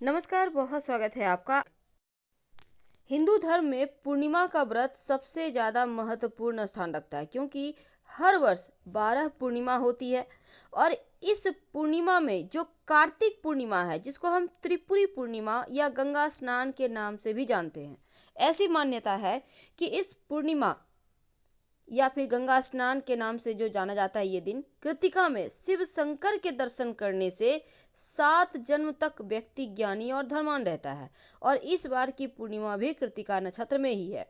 नमस्कार, बहुत स्वागत है आपका। हिंदू धर्म में पूर्णिमा का व्रत सबसे ज़्यादा महत्वपूर्ण स्थान रखता है क्योंकि हर वर्ष 12 पूर्णिमा होती है और इस पूर्णिमा में जो कार्तिक पूर्णिमा है जिसको हम त्रिपुरी पूर्णिमा या गंगा स्नान के नाम से भी जानते हैं। ऐसी मान्यता है कि इस पूर्णिमा या फिर गंगा स्नान के नाम से जो जाना जाता है, ये दिन कृतिका में शिव शंकर के दर्शन करने से 7 जन्म तक व्यक्ति ज्ञानी और धर्मान रहता है और इस बार की पूर्णिमा भी कृतिका नक्षत्र में ही है।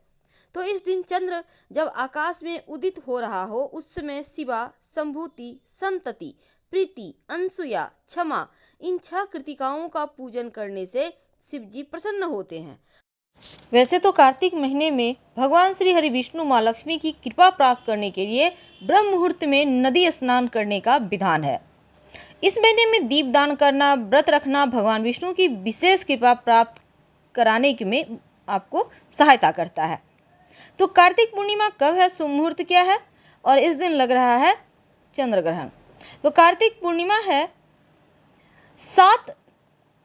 तो इस दिन चंद्र जब आकाश में उदित हो रहा हो उस समय शिवा, संभूति, संतति, प्रीति, अनसुया, क्षमा इन 6 कृतिकाओं का पूजन करने से शिव जी प्रसन्न होते हैं। वैसे तो कार्तिक महीने में भगवान श्री हरि विष्णु माँ लक्ष्मी की कृपा प्राप्त करने के लिए ब्रह्म मुहूर्त में नदी स्नान करने का विधान है। इस महीने में दीप दान करना, व्रत रखना भगवान विष्णु की विशेष कृपा प्राप्त कराने में आपको सहायता करता है। तो कार्तिक पूर्णिमा कब है, शुभ मुहूर्त क्या है और इस दिन लग रहा है चंद्र ग्रहण। तो कार्तिक पूर्णिमा है 7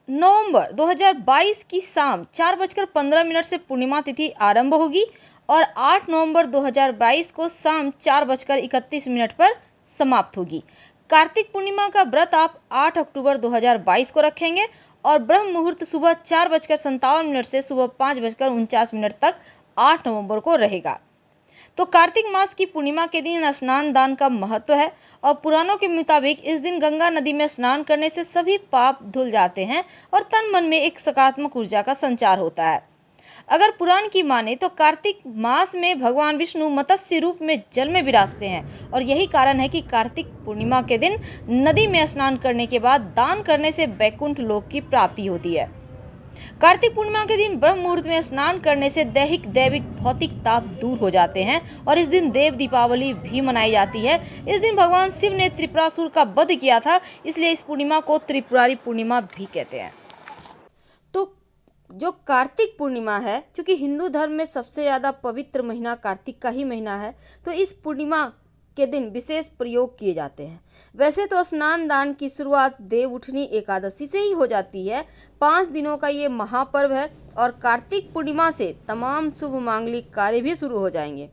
नवंबर 2022 की शाम 4:15 से पूर्णिमा तिथि आरंभ होगी और 8 नवंबर 2022 को शाम 4:31 पर समाप्त होगी। कार्तिक पूर्णिमा का व्रत आप 8 अक्टूबर 2022 को रखेंगे और ब्रह्म मुहूर्त सुबह 4:57 से सुबह 5:49 तक 8 नवंबर को रहेगा। तो कार्तिक मास की पूर्णिमा के दिन स्नान दान का महत्व है और पुराणों के मुताबिक इस दिन गंगा नदी में स्नान करने से सभी पाप धुल जाते हैं और तन मन में एक सकारात्मक ऊर्जा का संचार होता है। अगर पुराण की माने तो कार्तिक मास में भगवान विष्णु मत्स्य रूप में जल में विराजते हैं और यही कारण है कि कार्तिक पूर्णिमा के दिन नदी में स्नान करने के बाद दान करने से वैकुंठ लोक की प्राप्ति होती है। कार्तिक पूर्णिमा के दिन ब्रह्म मुहूर्त में स्नान करने से दैहिक दैविक भौतिक ताप दूर हो जाते हैं और इस दिन देव दीपावली भी मनाई जाती है। इस दिन भगवान शिव ने त्रिपुरासुर का वध किया था, इसलिए इस पूर्णिमा को त्रिपुरारी पूर्णिमा भी कहते हैं। तो जो कार्तिक पूर्णिमा है, क्योंकि हिंदू धर्म में सबसे ज़्यादा पवित्र महीना कार्तिक का ही महीना है, तो इस पूर्णिमा के दिन विशेष प्रयोग किए जाते हैं। वैसे तो स्नान दान की शुरुआत देव उठनी एकादशी से ही हो जाती है। 5 दिनों का ये महापर्व है और कार्तिक पूर्णिमा से तमाम शुभ मांगलिक कार्य भी शुरू हो जाएंगे।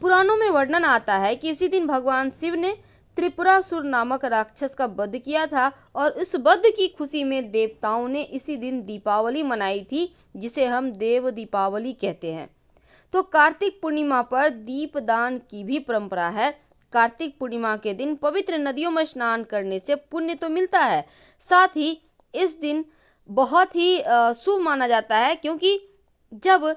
पुराणों में वर्णन आता है कि इसी दिन भगवान शिव ने त्रिपुरासुर नामक राक्षस का वध किया था और इस वध की खुशी में देवताओं ने इसी दिन दीपावली मनाई थी, जिसे हम देव दीपावली कहते हैं। तो कार्तिक पूर्णिमा पर दीपदान की भी परंपरा है। कार्तिक पूर्णिमा के दिन पवित्र नदियों में स्नान करने से पुण्य तो मिलता है, साथ ही इस दिन बहुत ही शुभ माना जाता है, क्योंकि जब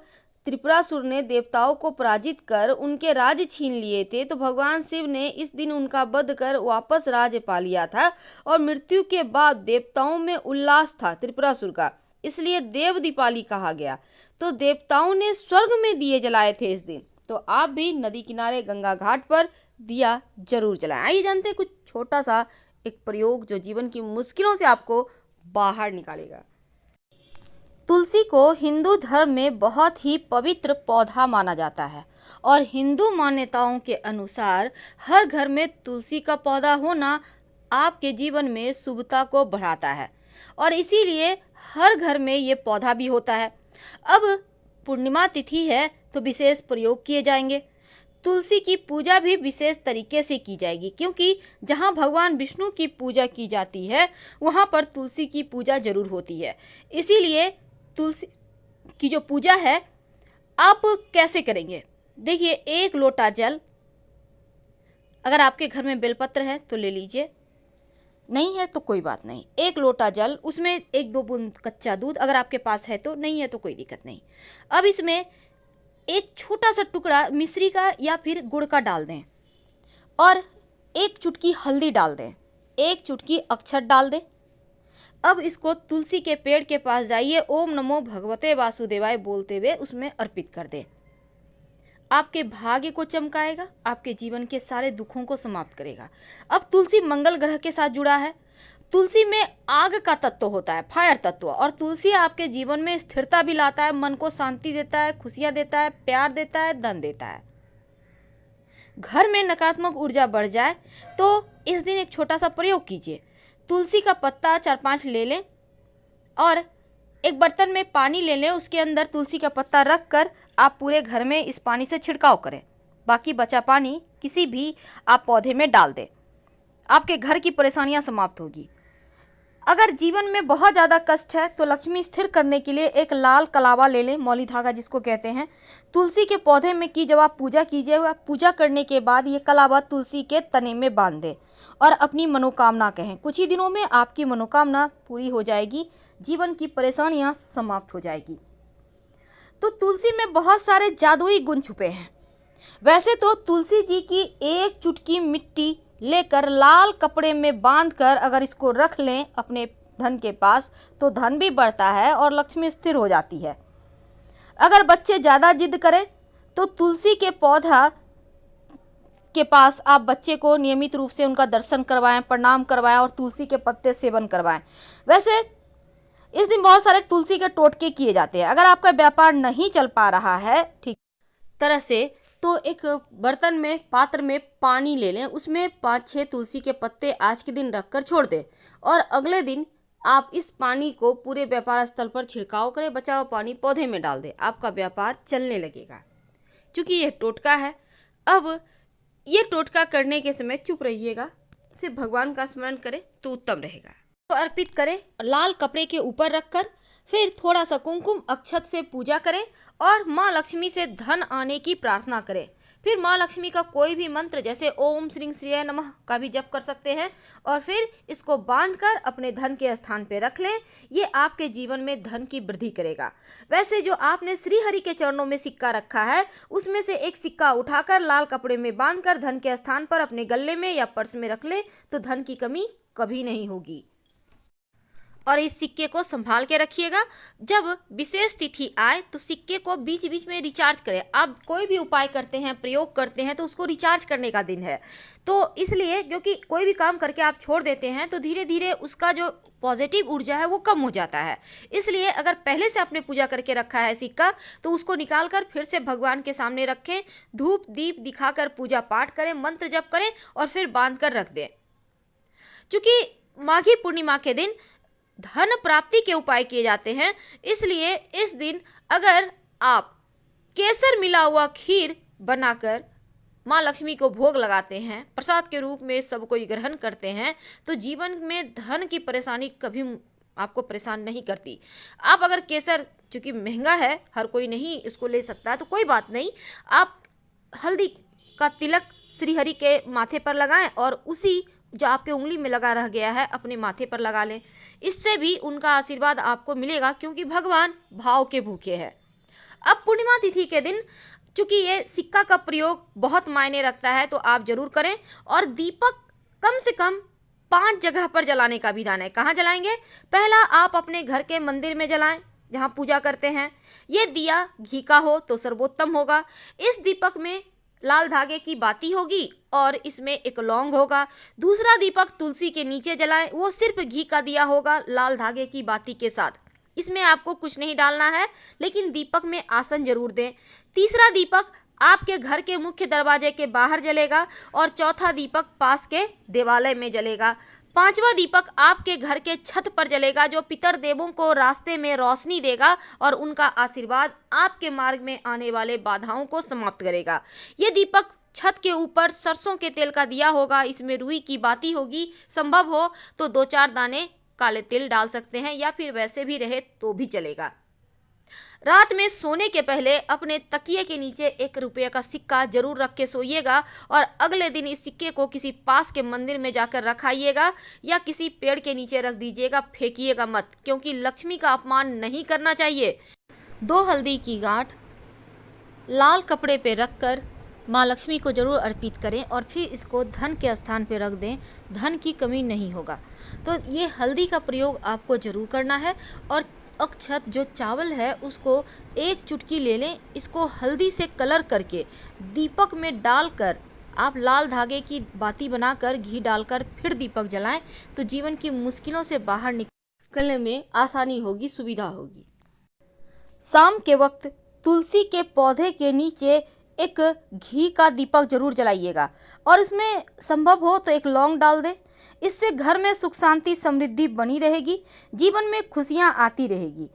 त्रिपुरासुर ने देवताओं को पराजित कर उनके राज छीन लिए थे तो भगवान शिव ने इस दिन उनका वध कर वापस राज पा लिया था और मृत्यु के बाद देवताओं में उल्लास था त्रिपुरासुर का, इसलिए देव दीपावली कहा गया। तो देवताओं ने स्वर्ग में दिए जलाए थे इस दिन, तो आप भी नदी किनारे गंगा घाट पर दिया जरूर जलाएं। आइए जानते हैं कुछ छोटा सा एक प्रयोग जो जीवन की मुश्किलों से आपको बाहर निकालेगा। तुलसी को हिंदू धर्म में बहुत ही पवित्र पौधा माना जाता है और हिंदू मान्यताओं के अनुसार हर घर में तुलसी का पौधा होना आपके जीवन में शुभता को बढ़ाता है और इसीलिए हर घर में ये पौधा भी होता है। अब पूर्णिमा तिथि है तो विशेष प्रयोग किए जाएंगे। तुलसी की पूजा भी विशेष तरीके से की जाएगी, क्योंकि जहाँ भगवान विष्णु की पूजा की जाती है वहाँ पर तुलसी की पूजा जरूर होती है। इसीलिए तुलसी की जो पूजा है आप कैसे करेंगे, देखिए 1 लोटा जल, अगर आपके घर में बेलपत्र है तो ले लीजिए, नहीं है तो कोई बात नहीं। 1 लोटा जल, उसमें 1-2 बूंद कच्चा दूध, अगर आपके पास है तो, नहीं है तो कोई दिक्कत नहीं। अब इसमें एक छोटा सा टुकड़ा मिश्री का या फिर गुड़ का डाल दें और 1 चुटकी हल्दी डाल दें, 1 चुटकी अक्षत डाल दें। अब इसको तुलसी के पेड़ के पास जाइए, ओम नमो भगवते वासुदेवाय बोलते हुए उसमें अर्पित कर दें। आपके भाग्य को चमकाएगा, आपके जीवन के सारे दुखों को समाप्त करेगा। अब तुलसी मंगल ग्रह के साथ जुड़ा है, तुलसी में आग का तत्व होता है, फायर तत्व, और तुलसी आपके जीवन में स्थिरता भी लाता है, मन को शांति देता है, खुशियां देता है, प्यार देता है, धन देता है। घर में नकारात्मक ऊर्जा बढ़ जाए तो इस दिन एक छोटा सा प्रयोग कीजिए। तुलसी का पत्ता 4-5 ले लें और एक बर्तन में पानी ले लें, उसके अंदर तुलसी का पत्ता रख कर आप पूरे घर में इस पानी से छिड़काव करें। बाकी बचा पानी किसी भी आप पौधे में डाल दें। आपके घर की परेशानियां समाप्त होगी। अगर जीवन में बहुत ज़्यादा कष्ट है तो लक्ष्मी स्थिर करने के लिए एक लाल कलावा ले लें, मौली धागा जिसको कहते हैं। तुलसी के पौधे में की जब आप पूजा कीजिए, पूजा करने के बाद ये कलावा तुलसी के तने में बांध दें और अपनी मनोकामना कहें। कुछ ही दिनों में आपकी मनोकामना पूरी हो जाएगी, जीवन की परेशानियां समाप्त हो जाएगी। तो तुलसी में बहुत सारे जादुई गुण छुपे हैं। वैसे तो तुलसी जी की एक चुटकी मिट्टी लेकर लाल कपड़े में बांधकर अगर इसको रख लें अपने धन के पास तो धन भी बढ़ता है और लक्ष्मी स्थिर हो जाती है। अगर बच्चे ज़्यादा जिद करें तो तुलसी के पौधा के पास आप बच्चे को नियमित रूप से उनका दर्शन करवाएं, प्रणाम करवाएं और तुलसी के पत्ते सेवन करवाएं। वैसे इस दिन बहुत सारे तुलसी के टोटके किए जाते हैं। अगर आपका व्यापार नहीं चल पा रहा है ठीक तरह से तो एक बर्तन में, पात्र में पानी ले लें, उसमें 5-6 तुलसी के पत्ते आज के दिन रखकर छोड़ दें और अगले दिन आप इस पानी को पूरे व्यापार स्थल पर छिड़काव करें। बचा हुआ पानी पौधे में डाल दें, आपका व्यापार चलने लगेगा। क्योंकि यह टोटका है, अब ये टोटका करने के समय चुप रहिएगा, सिर्फ भगवान का स्मरण करें तो उत्तम रहेगा। तो अर्पित करें लाल कपड़े के ऊपर रखकर, फिर थोड़ा सा कुमकुम अक्षत से पूजा करें और माँ लक्ष्मी से धन आने की प्रार्थना करें। फिर माँ लक्ष्मी का कोई भी मंत्र जैसे ओम श्रीं श्रीय नमः का भी जप कर सकते हैं और फिर इसको बांधकर अपने धन के स्थान पे रख लें। ये आपके जीवन में धन की वृद्धि करेगा। वैसे जो आपने श्री हरि के चरणों में सिक्का रखा है उसमें से एक सिक्का उठाकर लाल कपड़े में बांधकर धन के स्थान पर अपने गले में या पर्स में रख लें तो धन की कमी कभी नहीं होगी। और इस सिक्के को संभाल के रखिएगा। जब विशेष तिथि आए तो सिक्के को बीच बीच में रिचार्ज करें। आप कोई भी उपाय करते हैं, प्रयोग करते हैं तो उसको रिचार्ज करने का दिन है। तो इसलिए क्योंकि कोई भी काम करके आप छोड़ देते हैं तो धीरे धीरे उसका जो पॉजिटिव ऊर्जा है वो कम हो जाता है। इसलिए अगर पहले से आपने पूजा करके रखा है सिक्का तो उसको निकाल कर फिर से भगवान के सामने रखें, धूप दीप दिखाकर पूजा पाठ करें, मंत्र जप करें और फिर बांध कर रख दें। चूँकि माघी पूर्णिमा के दिन धन प्राप्ति के उपाय किए जाते हैं, इसलिए इस दिन अगर आप केसर मिला हुआ खीर बनाकर माँ लक्ष्मी को भोग लगाते हैं, प्रसाद के रूप में सब कोई ग्रहण करते हैं तो जीवन में धन की परेशानी कभी आपको परेशान नहीं करती। आप अगर केसर, चूँकि महंगा है, हर कोई नहीं उसको ले सकता, तो कोई बात नहीं, आप हल्दी का तिलक श्री हरि के माथे पर लगाएं और उसी जो आपके उंगली में लगा रह गया है अपने माथे पर लगा लें। इससे भी उनका आशीर्वाद आपको मिलेगा क्योंकि भगवान भाव के भूखे हैं। अब पूर्णिमा तिथि के दिन चूँकि ये सिक्का का प्रयोग बहुत मायने रखता है तो आप जरूर करें और दीपक कम से कम 5 जगह पर जलाने का विधान है। कहाँ जलाएंगे? पहला आप अपने घर के मंदिर में जलाएं जहाँ पूजा करते हैं। ये दिया घी का हो तो सर्वोत्तम होगा। इस दीपक में लाल धागे की बाती होगी और इसमें एक लौंग होगा। दूसरा दीपक तुलसी के नीचे जलाएं, वो सिर्फ घी का दिया होगा लाल धागे की बाती के साथ। इसमें आपको कुछ नहीं डालना है लेकिन दीपक में आसन जरूर दें। तीसरा दीपक आपके घर के मुख्य दरवाजे के बाहर जलेगा और चौथा दीपक पास के देवालय में जलेगा। 5वां दीपक आपके घर के छत पर जलेगा जो पितर देवों को रास्ते में रोशनी देगा और उनका आशीर्वाद आपके मार्ग में आने वाले बाधाओं को समाप्त करेगा। ये दीपक छत के ऊपर सरसों के तेल का दिया होगा, इसमें रुई की बाती होगी। संभव हो तो 2-4 दाने काले तिल डाल सकते हैं या फिर वैसे भी रहे तो भी चलेगा। रात में सोने के पहले अपने तकिए के नीचे 1 रुपये का सिक्का जरूर रख के सोइएगा और अगले दिन इस सिक्के को किसी पास के मंदिर में जाकर रखाइएगा या किसी पेड़ के नीचे रख दीजिएगा, फेंकिएगा मत, क्योंकि लक्ष्मी का अपमान नहीं करना चाहिए। 2 हल्दी की गांठ लाल कपड़े पे रखकर माँ लक्ष्मी को जरूर अर्पित करें और फिर इसको धन के स्थान पे रख दें, धन की कमी नहीं होगा। तो ये हल्दी का प्रयोग आपको जरूर करना है। और अक्षत जो चावल है उसको 1 चुटकी ले लें, इसको हल्दी से कलर करके दीपक में डालकर आप लाल धागे की बाती बनाकर घी डालकर फिर दीपक जलाएं तो जीवन की मुश्किलों से बाहर निकलने में आसानी होगी, सुविधा होगी। शाम के वक्त तुलसी के पौधे के नीचे एक घी का दीपक जरूर जलाइएगा और इसमें संभव हो तो एक लौंग डाल दें। इससे घर में सुख शांति समृद्धि बनी रहेगी, जीवन में खुशियां आती रहेगी।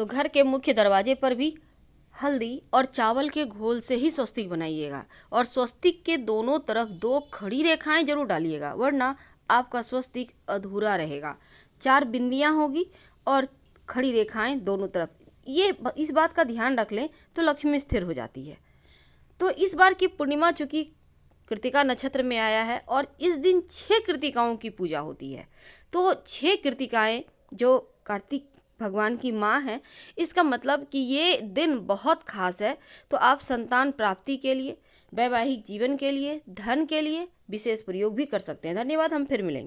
तो घर के मुख्य दरवाजे पर भी हल्दी और चावल के घोल से ही स्वस्तिक बनाइएगा और स्वस्तिक के दोनों तरफ 2 खड़ी रेखाएं जरूर डालिएगा, वरना आपका स्वस्तिक अधूरा रहेगा। 4 बिंदियां होगी और खड़ी रेखाएं दोनों तरफ, ये इस बात का ध्यान रख लें तो लक्ष्मी स्थिर हो जाती है। तो इस बार की पूर्णिमा चूँकि कृतिका नक्षत्र में आया है और इस दिन 6 कृतिकाओं की पूजा होती है, तो 6 कृतिकाएं जो कार्तिक भगवान की माँ है, इसका मतलब कि ये दिन बहुत खास है। तो आप संतान प्राप्ति के लिए, वैवाहिक जीवन के लिए, धन के लिए विशेष प्रयोग भी कर सकते हैं। धन्यवाद, हम फिर मिलेंगे।